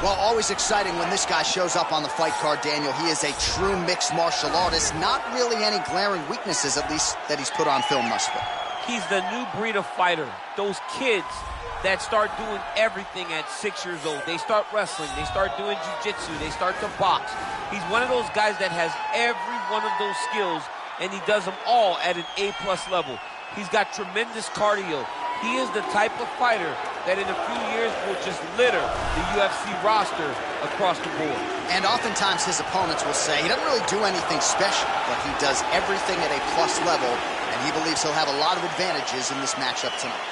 Well, always exciting when this guy shows up on the fight card, Daniel. He is a true mixed martial artist. Not really any glaring weaknesses, at least, that he's put on film thus far. He's the new breed of fighter. Those kids that start doing everything at 6 years old. They start wrestling. They start doing jiu-jitsu. They start to box. He's one of those guys that has every one of those skills, and he does them all at an A+ level. He's got tremendous cardio. He is the type of fighter that in a few years will just litter the UFC roster across the board. And oftentimes his opponents will say he doesn't really do anything special, but he does everything at a plus level, and he believes he'll have a lot of advantages in this matchup tonight.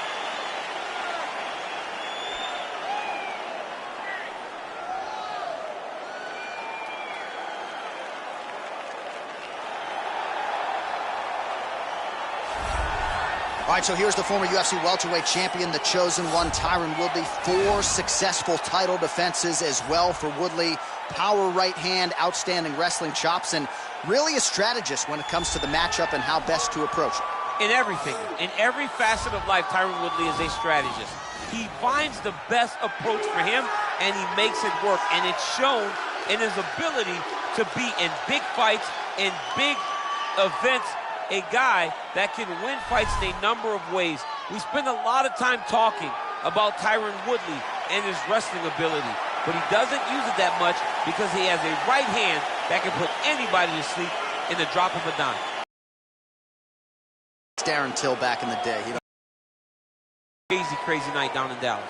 All right, so here's the former UFC welterweight champion, the chosen one, Tyron Woodley. 4 successful title defenses as well for Woodley. Power right hand, outstanding wrestling chops, and really a strategist when it comes to the matchup and how best to approach it. In everything, in every facet of life, Tyron Woodley is a strategist. He finds the best approach for him, and he makes it work. And it's shown in his ability to be in big fights, in big events, a guy that can win fights in a number of ways. We spend a lot of time talking about Tyron Woodley and his wrestling ability, but he doesn't use it that much because he has a right hand that can put anybody to sleep in the drop of a dime. Darren Till back in the day. Crazy night down in Dallas.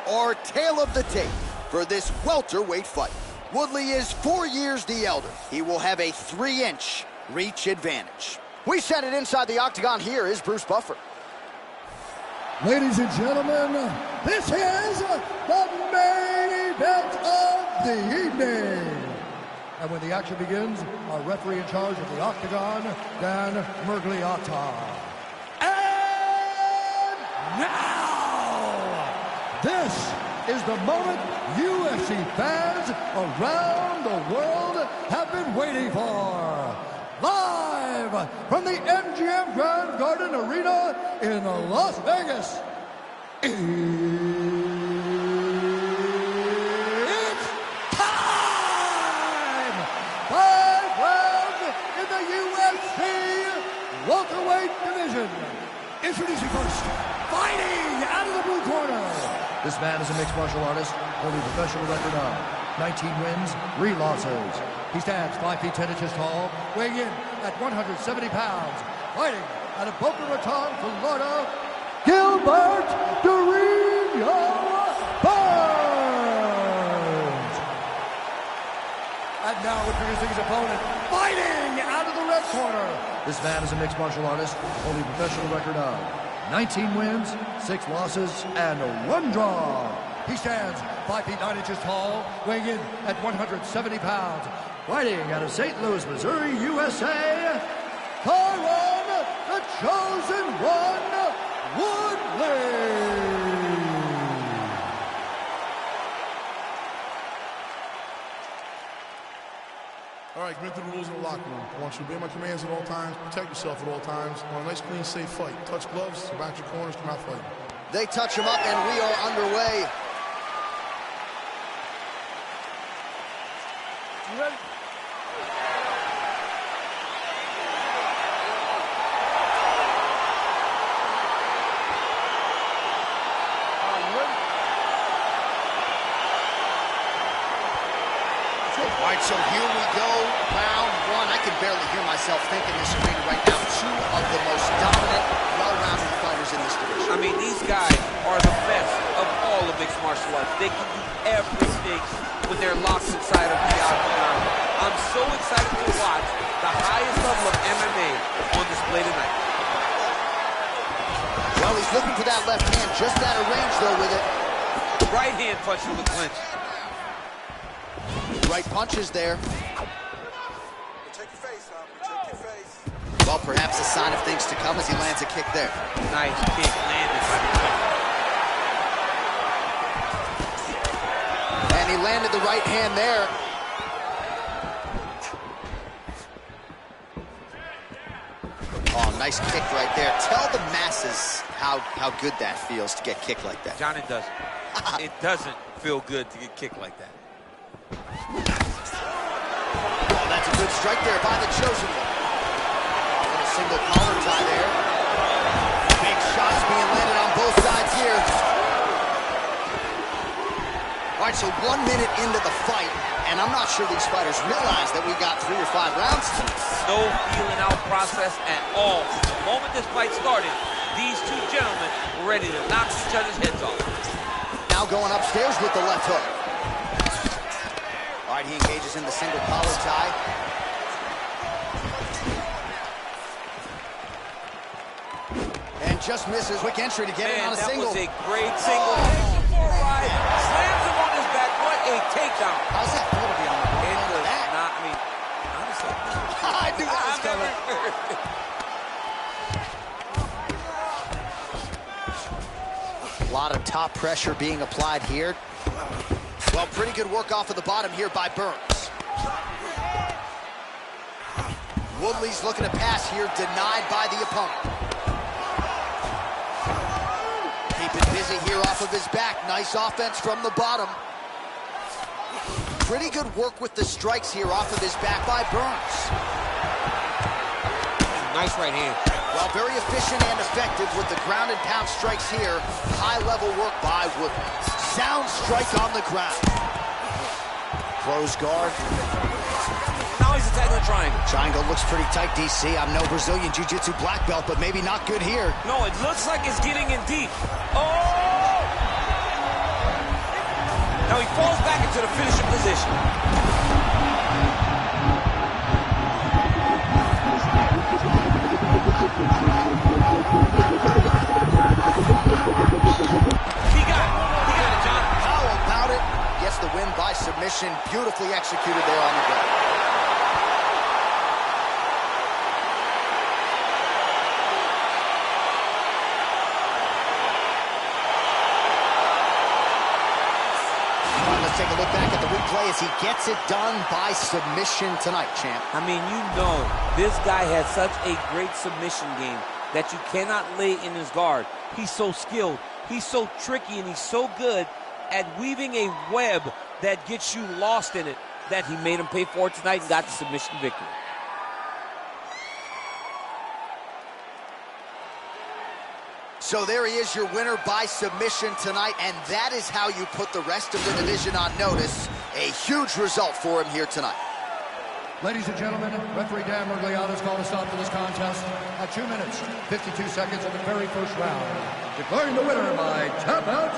Our tale of the tape for this welterweight fight. Woodley is 4 years the elder. He will have a 3-inch reach advantage. We set it inside the octagon. Here is Bruce Buffer. Ladies and gentlemen, this is the main event of the evening. And when the action begins, our referee in charge of the octagon, Dan Mergliotta. And now, this is the moment UFC fans around the world have been waiting for. Live from the MGM Grand Garden Arena in Las Vegas. It's time! 5 rounds in the UFC welterweight division. Introducing first, fighting out of the blue corner. This man is a mixed martial artist, holding a professional record of 19 wins, 3 losses. He stands 5 feet 10 inches tall, weighing in at 170 pounds. Fighting out of Boca Raton, Florida, Gilbert Burns. And now introducing his opponent, fighting out of the red corner. This man is a mixed martial artist, holding a professional record of 19 wins, 6 losses, and 1 draw. He stands 5 feet 9 inches tall, weighing in at 170 pounds. Fighting out of St. Louis, Missouri, USA, Tyron, the chosen one, Woodley. All right, commit to the rules in the locker room. I want you to obey my commands at all times, protect yourself at all times. I want a nice, clean, safe fight. Touch gloves, back your corners, come out fighting. They touch him up, and we are underway. You ready? All right, so here we go, round 1. I can barely hear myself think in this arena right now. 2 of the most dominant, well-rounded fighters in this division. I mean, these guys are the best of all of mixed martial arts. They can do everything when they're locked inside of the octagon. I'm so excited to watch the highest level of MMA on display tonight. Well, he's looking for that left hand, just out of range, though, with it. Right hand punch with a clinch. Right punches there. Protect your face, huh? Protect your face. Well, perhaps a sign of things to come as he lands a kick there. Nice kick landed by the And he landed the right hand there. Oh, nice kick right there. Tell the masses how good that feels to get kicked like that. Johnny does. It doesn't feel good to get kicked like that. Oh, that's a good strike there by the Chosen One. A little single collar tie there. Big shots being landed on both sides here. All right, so 1 minute into the fight, and I'm not sure these fighters realize that we got 3 or 5 rounds tonight. No feeling out process at all. The moment this fight started, these two gentlemen were ready to knock each other's heads off. Now going upstairs with the left hook. All right, he engages in the single collar tie. And just misses. Quick entry to get it on a single. That was a great single. Right. Slams him on his back. What a takedown. How's that feel to be on the It ground? does not mean. Honestly, I knew that was coming. A lot of top pressure being applied here. Well, pretty good work off of the bottom here by Burns. Woodley's looking to pass here, denied by the opponent. Keeping busy here off of his back. Nice offense from the bottom. Pretty good work with the strikes here off of his back by Burns. Nice right hand. Well, very efficient and effective with the ground and pound strikes here. High-level work by Woodley. Sound strike on the ground. Close guard. Now he's attacking the triangle. Triangle looks pretty tight, DC. I'm no Brazilian Jiu-Jitsu black belt, but maybe not good here. No, it looks like it's getting in deep. Oh! Now he falls back into the finishing position. He got it, John. How about it? Gets the win by submission. Beautifully executed there on the ground. Let's take a look back at the replay as he gets it done by submission tonight, champ. I mean, you know, this guy has such a great submission game that you cannot lay in his guard. He's so skilled, he's so tricky, and he's so good at weaving a web that gets you lost in it that he made him pay for it tonight and got the submission victory. So there he is, your winner by submission tonight, and that is how you put the rest of the division on notice. A huge result for him here tonight. Ladies and gentlemen, referee Dan Mergliato's called a stop to this contest at 2 minutes, 52 seconds of the very first round. Declaring the winner by tap out,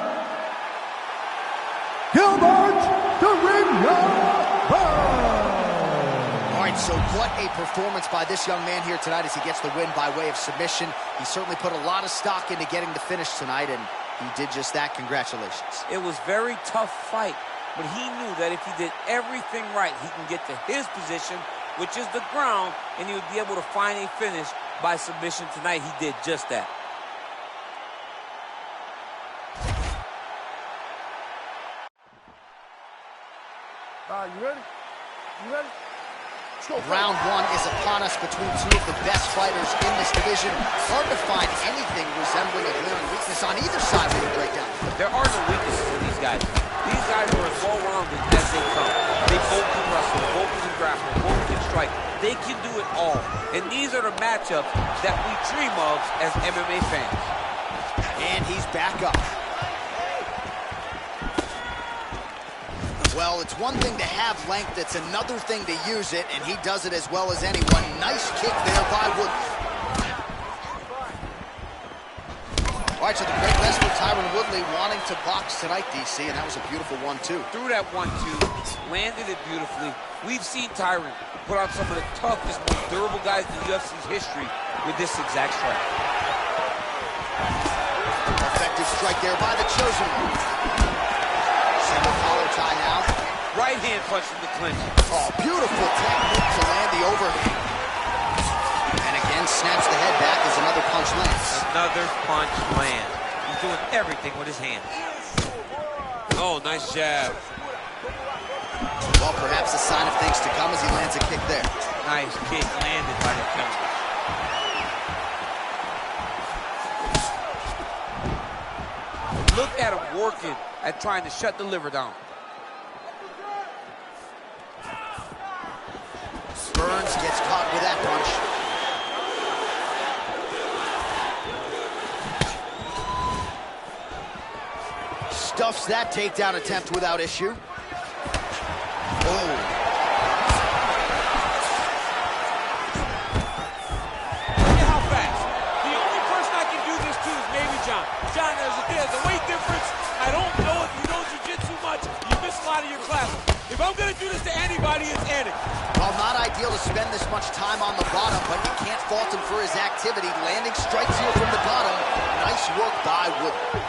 Gilbert the Ring. All right, so what a performance by this young man here tonight as he gets the win by way of submission. He certainly put a lot of stock into getting the finish tonight, and he did just that. Congratulations. It was a very tough fight, but he knew that if he did everything right, he can get to his position, which is the ground, and he would be able to find a finish by submission tonight. He did just that. You ready? You ready? Round one is upon us between two of the best fighters in this division. Hard to find anything resembling a glaring weakness on either side when you break down. There are no weaknesses in these guys. These guys are as well-rounded as they come. They both can wrestle, both can grapple, both can strike. They can do it all. And these are the matchups that we dream of as MMA fans. And he's back up. Well, it's one thing to have length, it's another thing to use it, and he does it as well as anyone. Nice kick there by Woodley. All right, so the great wrestler Tyron Woodley wanting to box tonight, DC, and that was a beautiful 1-2. Threw that 1-2, landed it beautifully. We've seen Tyron put on some of the toughest, most durable guys in the UFC's history with this exact strike. Effective strike there by the Chosen One. Single collar tie now. Right hand punch in the clinch. Oh, beautiful technique to land the overhand. And again, snaps the head back as another punch lands. Another punch lands. He's doing everything with his hands. Oh, nice jab. Well, perhaps a sign of things to come as he lands a kick there. Nice kick landed by the counter. Look at him working at trying to shut the liver down. Burns gets caught with that punch. Stuffs that takedown attempt without issue. Oh. Look at how fast. The only person I can do this to is maybe John. John, there's a weight difference. I don't know if you know jiu-jitsu much. You miss a lot of your classes. If I'm going to do this to anybody, it's Eddie. Well, not ideal to spend this much time on the bottom, but you can't fault him for his activity. Landing strikes here from the bottom. Nice work by Woodley.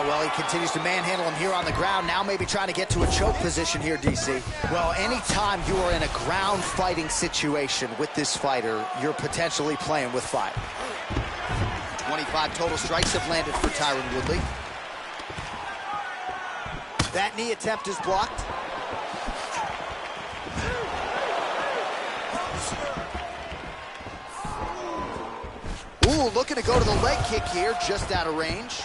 Well, he continues to manhandle him here on the ground. Now maybe trying to get to a choke position here, DC. Well, anytime you are in a ground fighting situation with this fighter, you're potentially playing with fire. 25 total strikes have landed for Tyron Woodley. That knee attempt is blocked. Ooh, looking to go to the leg kick here, just out of range.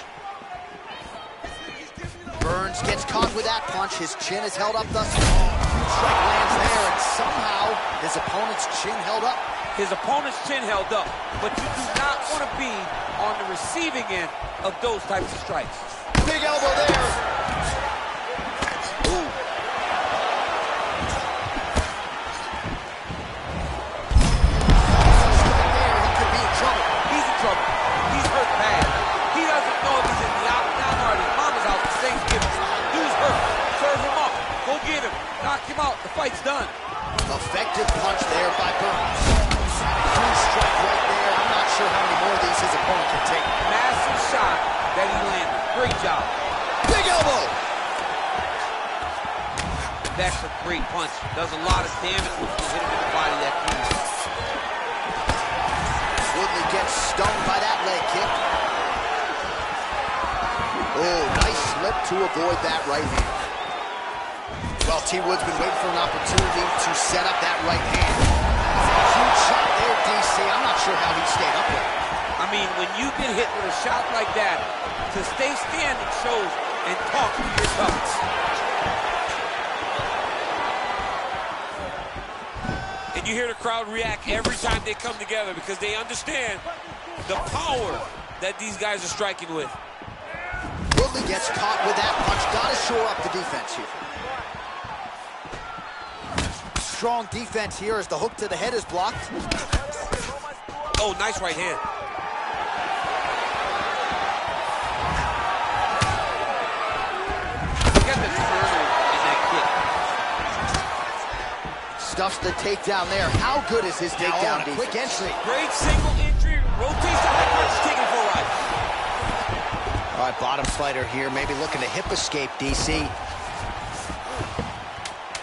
Burns gets caught with that punch. His chin is held up thus far. Huge strike lands there, and somehow his opponent's chin held up. His opponent's chin held up, but you do not want to be on the receiving end of those types of strikes. Big elbow there. Ooh. There, he could be in trouble. He's in trouble. He's hurt bad. He doesn't know if he's in the octagon or at his mama's house for Thanksgiving. Dude's hurt. Serve him up. Go get him. Knock him out. The fight's done. Effective punch there by Burns. Huge strike right there. I'm not sure how many more of these his opponent can take. Massive shot that he landed. Great job. Big elbow. That's a great punch. Does a lot of damage when you hit him in the body that clean. Woodley gets stung by that leg kick. Oh, nice slip to avoid that right hand. Well, T. Wood's been waiting for an opportunity to set up that right hand. Huge shot there, DC. I'm not sure how he stayed up with it. I mean, when you get hit with a shot like that, to stay standing shows and talk to your toughness. And you hear the crowd react every time they come together because they understand the power that these guys are striking with. Woodley gets caught with that punch. Gotta shore up the defense here. Strong defense here as the hook to the head is blocked. Oh, nice right hand. Look at the turn in that kick. Stuffs the takedown there. How good is his takedown defense? Quick entry. Great single entry. Rotates the leg punch, taking for a ride. All right, bottom fighter here, maybe looking to hip escape, DC.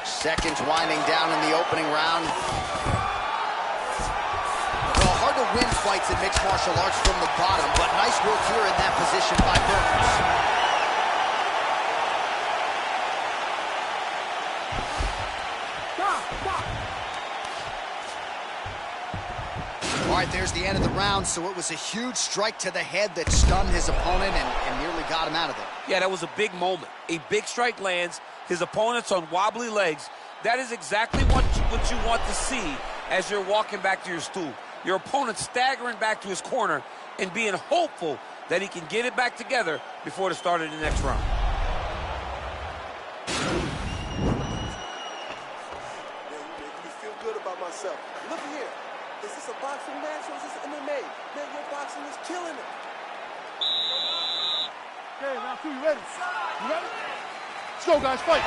Seconds winding down in the opening round. Well, hard to win fights in mixed martial arts from the bottom, but nice work here in that position by Burns. All right, there's the end of the round, so it was a huge strike to the head that stunned his opponent and nearly got him out of there. Yeah, that was a big moment. A big strike lands. His opponent's on wobbly legs. That is exactly what you want to see as you're walking back to your stool. Your opponent staggering back to his corner and being hopeful that he can get it back together before the start of the next round. You feel good about myself. Look here. Is this a boxing match or is this MMA? Man, your boxing is killing it. Okay, round 2, you ready? You ready? Let's go, guys, fight.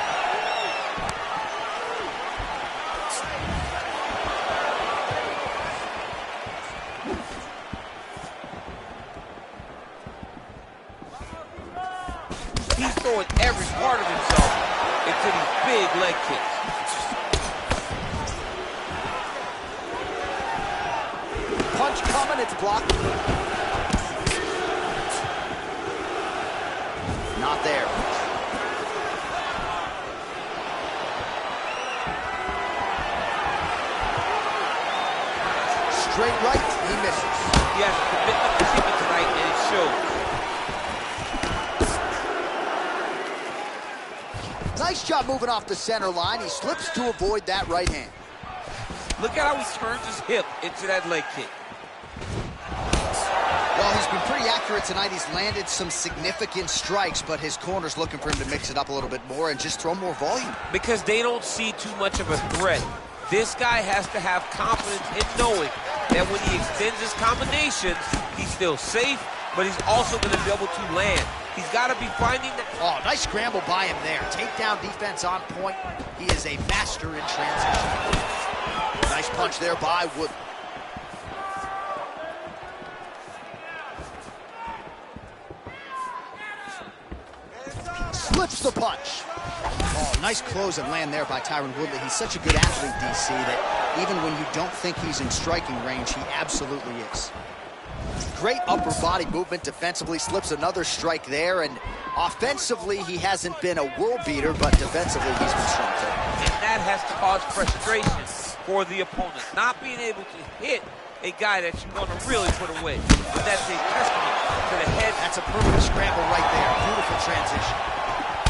He's throwing every part of himself into these big leg kicks. Punch coming, it's blocked. Not there. straight right. He misses. He has a commitment to keep it tonight, and it shows. Nice job moving off the center line. He slips to avoid that right hand. Look at how he turns his hip into that leg kick. Well, he's been pretty accurate tonight. He's landed some significant strikes, but his corner's looking for him to mix it up a little bit more and just throw more volume. Because they don't see too much of a threat. This guy has to have confidence in knowing that when he extends his combinations, he's still safe, but he's also going to be able to land. He's got to be finding that. Oh, nice scramble by him there. Takedown defense on point. He is a master in transition. Nice punch there by Woodley. Slips the punch. Oh, nice close and land there by Tyron Woodley. He's such a good athlete, DC, that even when you don't think he's in striking range, he absolutely is. Great upper body movement defensively, slips another strike there, and offensively, he hasn't been a world beater, but defensively, he's been strong too. And that has to cause frustration for the opponent. Not being able to hit a guy that you want to really put away. But that's a testament to the head. That's a perfect scramble right there. Beautiful transition.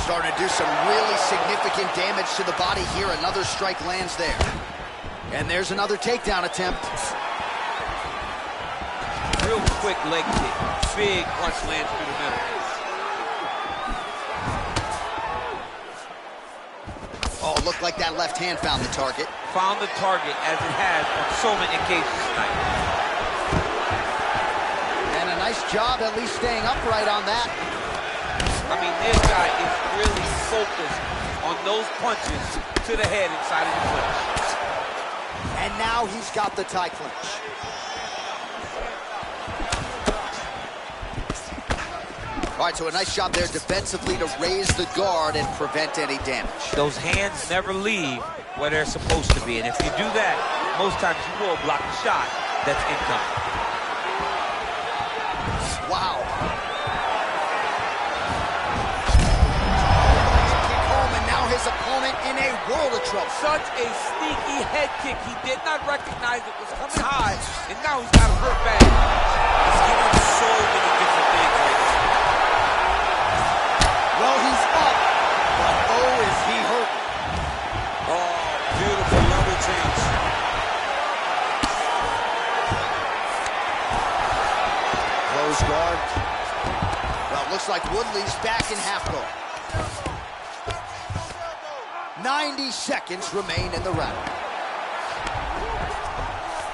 Starting to do some really significant damage to the body here. Another strike lands there. And there's another takedown attempt. Real quick leg kick. Big punch lands through the middle. Oh, looked like that left hand found the target. Found the target as it has on so many occasions tonight. And a nice job at least staying upright on that. I mean, this guy is really focused on those punches to the head inside of the clinch. And now he's got the tie clinch. All right, so a nice job there defensively to raise the guard and prevent any damage. Those hands never leave where they're supposed to be, and if you do that, most times you will block the shot that's incoming. Wow. Kick home, and now his opponent in a world of trouble. Such a sneaky head kick. He did not recognize it was coming high, and now he's got a hurt back. He's getting so many different things right now. Well, he's up, but oh, is he hurt. Oh, beautiful level change. Close guard. Well, it looks like Woodley's back in half guard. 90 seconds remain in the round.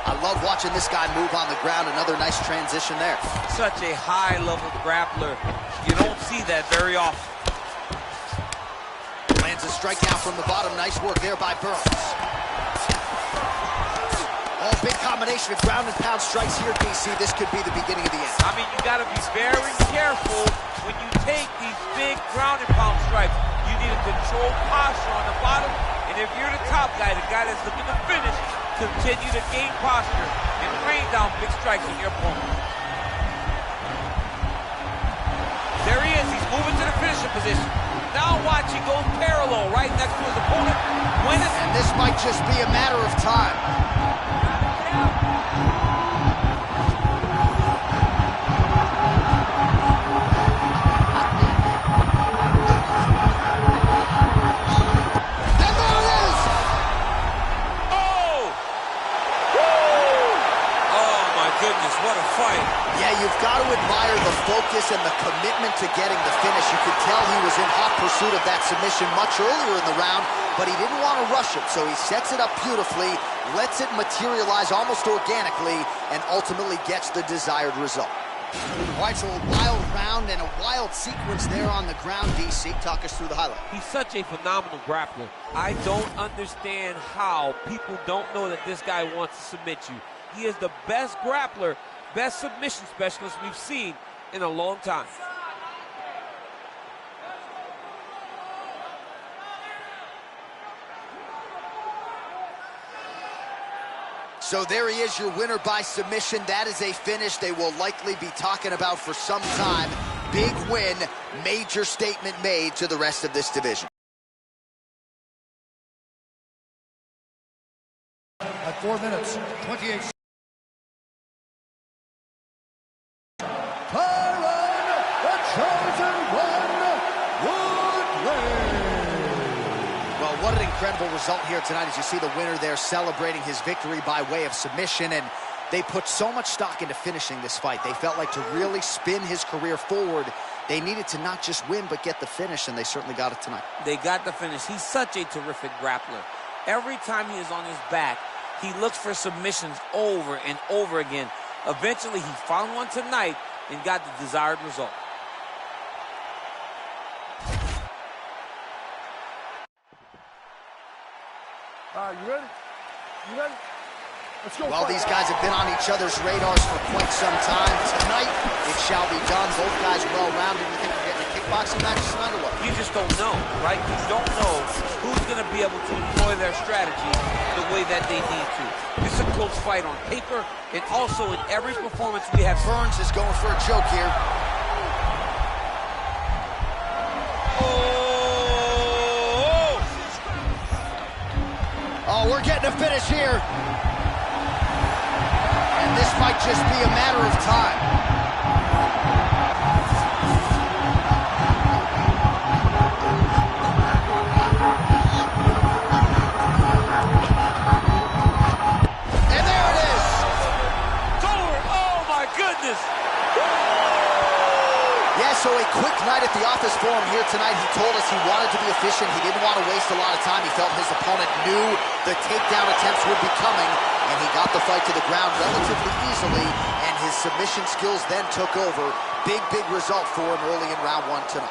I love watching this guy move on the ground. Another nice transition there. Such a high-level grappler. You don't see that very often. Lands a strike down from the bottom. Nice work there by Burns. Oh, big combination of ground and pound strikes here, DC. This could be the beginning of the end. I mean, you got to be very careful when you take these big ground and pound strikes. You need a controlled posture on the bottom. And if you're the top guy, the guy that's looking to finish, continue to gain posture and rain down big strikes on your opponent. There he is. He's moving to the finishing position. Now watch, he goes parallel right next to his opponent. And this might just be a matter of time. And there it is! Oh! Oh my goodness, what a fight. Yeah, you've got to admire the focus and the commitment to getting the finish. You could tell he was in hot pursuit of that submission much earlier in the round, but he didn't want to rush it, so he sets it up beautifully, lets it materialize almost organically, and ultimately gets the desired result. All right, so a wild round and a wild sequence there on the ground, DC. Talk us through the highlight. He's such a phenomenal grappler. I don't understand how people don't know that this guy wants to submit you. He is the best grappler, best submission specialist we've seen in a long time. So there he is, your winner by submission. That is a finish they will likely be talking about for some time. Big win, major statement made to the rest of this division. At 4 minutes, 28 seconds. incredible result here tonight. As you see the winner there celebrating his victory by way of submission, and they put so much stock into finishing this fight. They felt like to really spin his career forward, they needed to not just win, but get the finish, and they certainly got it tonight. They got the finish. He's such a terrific grappler. Every time he is on his back, he looks for submissions over and over again. Eventually, he found one tonight and got the desired result. You ready? You ready? Let's go. Well, these guys have been on each other's radars for quite some time. Tonight, it shall be done. Both guys well-rounded. You think we're getting a kickboxing match tonight or what? You just don't know, right? You don't know who's going to be able to employ their strategy the way that they need to. It's a close fight on paper, and also in every performance we have. Burns is going for a choke here. Oh, we're getting a finish here. And this might just be a matter of time. And there it is. It's over. Oh, my goodness. Yeah, so a quick night at the office for him here tonight. He told us he wanted to be efficient. He didn't want to waste a lot of time. He felt his opponent knew the takedown attempts would be coming, and he got the fight to the ground relatively easily, and his submission skills then took over. Big, big result for him early in round one tonight.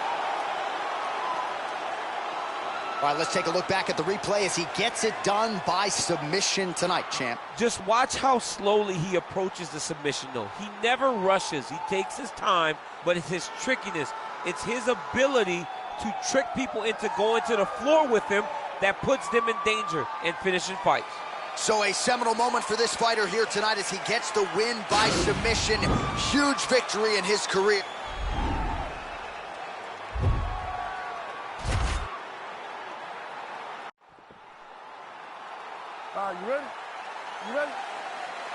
All right, let's take a look back at the replay as he gets it done by submission tonight, champ. Just watch how slowly he approaches the submission, though. He never rushes. He takes his time, but it's his trickiness. It's his ability to trick people into going to the floor with him that puts them in danger and finishing fights. So a seminal moment for this fighter here tonight as he gets the win by submission. Huge victory in his career. You ready? You ready?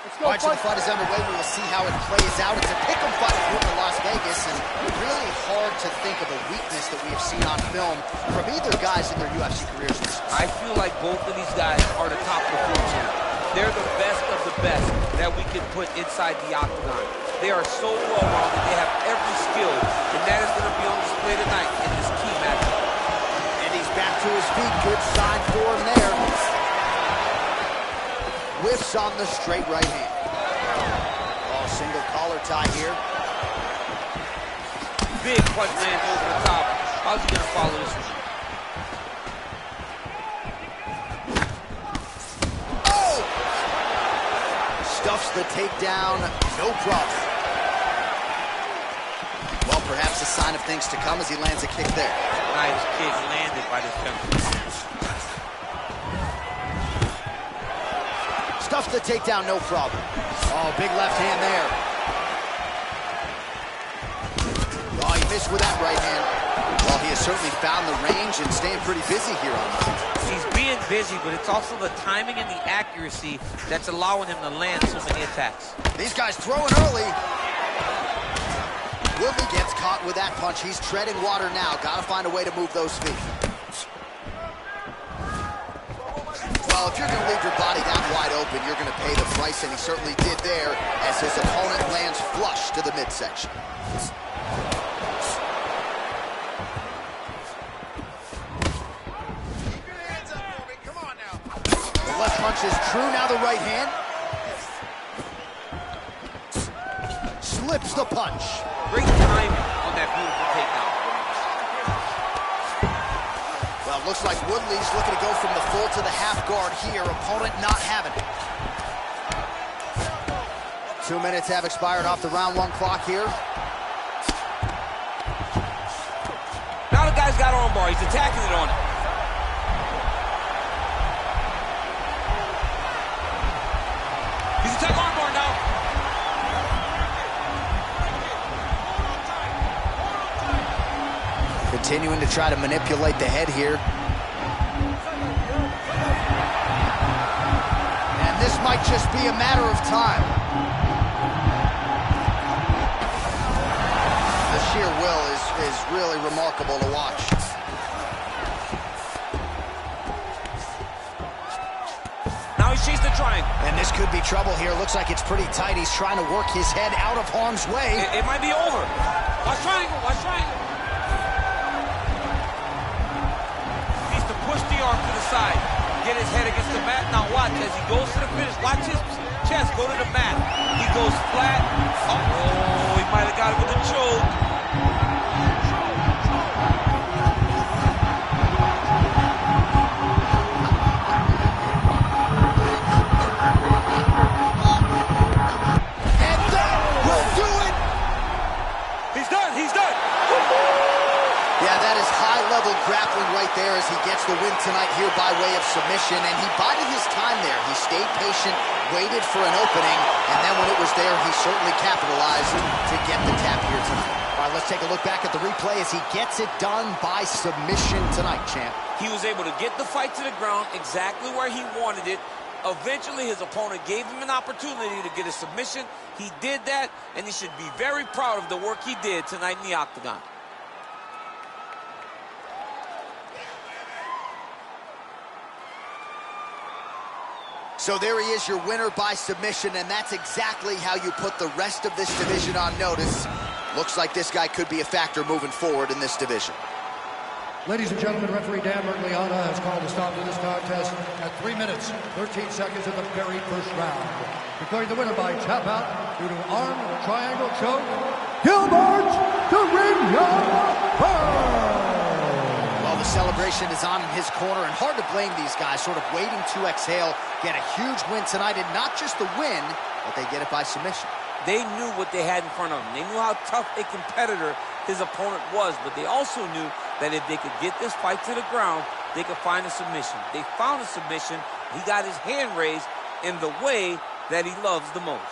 Let's go. All right, so the fight is underway. We will see how it plays out. It's a pick'em fight here in Las Vegas, and really hard to think of a weakness that we have seen on film from either guys in their UFC careers. I feel like both of these guys are the top of the food chain. They're the best of the best that we can put inside the octagon. They are so well-rounded. They have every skill, and that is going to be on display tonight in this key matchup. And he's back to his feet. Good sign for him there. Whiffs on the straight right hand. Oh, single collar tie here. Big punch lands over the top. How's he going to follow this one? Oh! Stuffs the takedown, no problem. Well, perhaps a sign of things to come as he lands a kick there. Nice kick landed by this gentleman. Stuffs the takedown, no problem. Oh, big left hand there. Oh, he missed with that right hand. Well, he has certainly found the range and staying pretty busy here on this. He's being busy, but it's also the timing and the accuracy that's allowing him to land so many attacks. These guys throwing early. Woodley gets caught with that punch. He's treading water now. Got to find a way to move those feet. Well, if you're going to leave your body that wide open, you're going to pay the price, and he certainly did there as his opponent lands flush to the midsection. Keep your hands up for me. Come on now. The left punch is true. Now the right hand. Slips the punch. Great timing on that beautiful takedown. Well, it looks like Woodley's looking to go from the full to the half guard here. Opponent not having it. 2 minutes have expired off the round one clock here. Now the guy's got armbar. He's attacking it on it. He's attacking armbar now. Continuing to try to manipulate the head here. And this might just be a matter of time. The sheer will is really remarkable to watch. chase the triangle. And this could be trouble here. Looks like it's pretty tight. He's trying to work his head out of harm's way. It might be over. Watch triangle, watch triangle. Needs to push the arm to the side. Get his head against the mat. Now watch as he goes to the finish. Watch his chest go to the mat. He goes flat. Oh, he might have got it with a choke. High-level grappling right there as he gets the win tonight here by way of submission, and he bided his time there. He stayed patient, waited for an opening, and then when it was there, he certainly capitalized to get the tap here tonight. All right, let's take a look back at the replay as he gets it done by submission tonight, champ. He was able to get the fight to the ground exactly where he wanted it. Eventually, his opponent gave him an opportunity to get a submission. He did that, and he should be very proud of the work he did tonight in the octagon. So there he is, your winner by submission, and that's exactly how you put the rest of this division on notice. Looks like this guy could be a factor moving forward in this division. Ladies and gentlemen, referee Dan Mergliana has called a stop to this contest at 3 minutes, 13 seconds in the very first round. Declaring the winner by tap out due to arm triangle choke, Gilbert the ring number. Well, the celebration is on in his corner, and hard to blame these guys, sort of waiting to exhale, get a huge win tonight, and not just the win, but they get it by submission. They knew what they had in front of them. They knew how tough a competitor his opponent was, but they also knew that if they could get this fight to the ground, they could find a submission. They found a submission. He got his hand raised in the way that he loves the most.